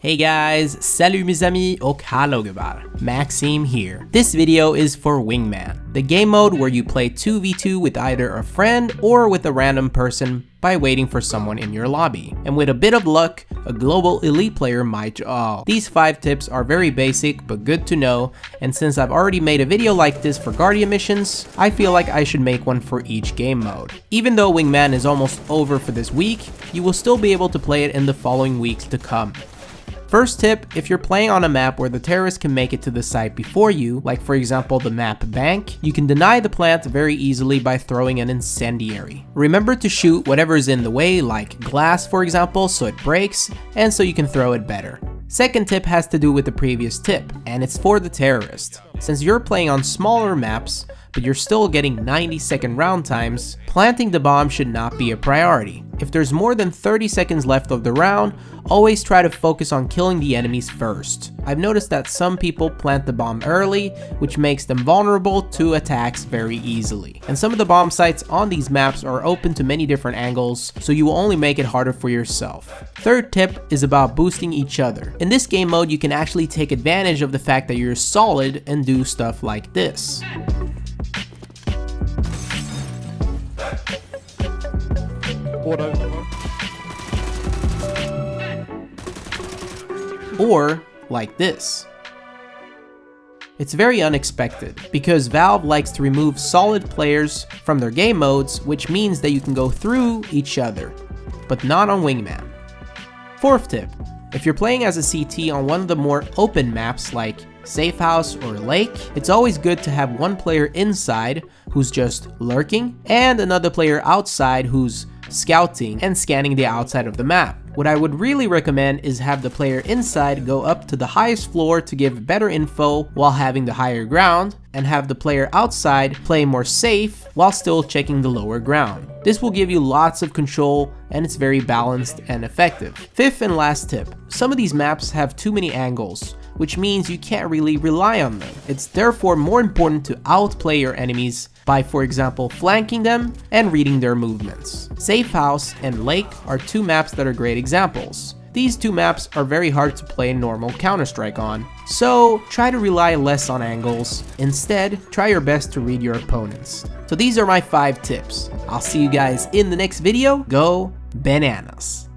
Hey guys, salut mes amis, och hallå gubbar. Maxime here. This video is for Wingman, the game mode where you play 2v2 with either a friend or with a random person by waiting for someone in your lobby. And with a bit of luck, a global elite player might These 5 tips are very basic but good to know, and since I've already made a video like this for Guardian missions, I feel like I should make one for each game mode. Even though Wingman is almost over for this week, you will still be able to play it in the following weeks to come. First tip, if you're playing on a map where the terrorists can make it to the site before you, like for example the map Bank, you can deny the plant very easily by throwing an incendiary. Remember to shoot whatever is in the way, like glass for example, so it breaks, and so you can throw it better. Second tip has to do with the previous tip, and it's for the terrorist. Since you're playing on smaller maps, but you're still getting 90-second round times, planting the bomb should not be a priority. If there's more than 30 seconds left of the round, always try to focus on killing the enemies first. I've noticed that some people plant the bomb early, which makes them vulnerable to attacks very easily. And some of the bomb sites on these maps are open to many different angles, so you will only make it harder for yourself. Third tip is about boosting each other. In this game mode, you can actually take advantage of the fact that you're solid and do stuff like this. Or like this. It's very unexpected because Valve likes to remove solid players from their game modes, which means that you can go through each other, but not on Wingman. Fourth tip, if you're playing as a CT on one of the more open maps like Safe House or Lake, it's always good to have one player inside who's just lurking and another player outside who's scouting and scanning the outside of the map. What I would really recommend is have the player inside go up to the highest floor to give better info while having the higher ground, and have the player outside play more safe while still checking the lower ground. This will give you lots of control and it's very balanced and effective. Fifth and last tip, some of these maps have too many angles, which means you can't really rely on them. It's therefore more important to outplay your enemies by, for example, flanking them and reading their movements. Safe House and Lake are 2 maps that are great examples. These 2 maps are very hard to play normal Counter-Strike on, so try to rely less on angles. Instead, try your best to read your opponents. So these are my 5 tips. I'll see you guys in the next video. Go bananas!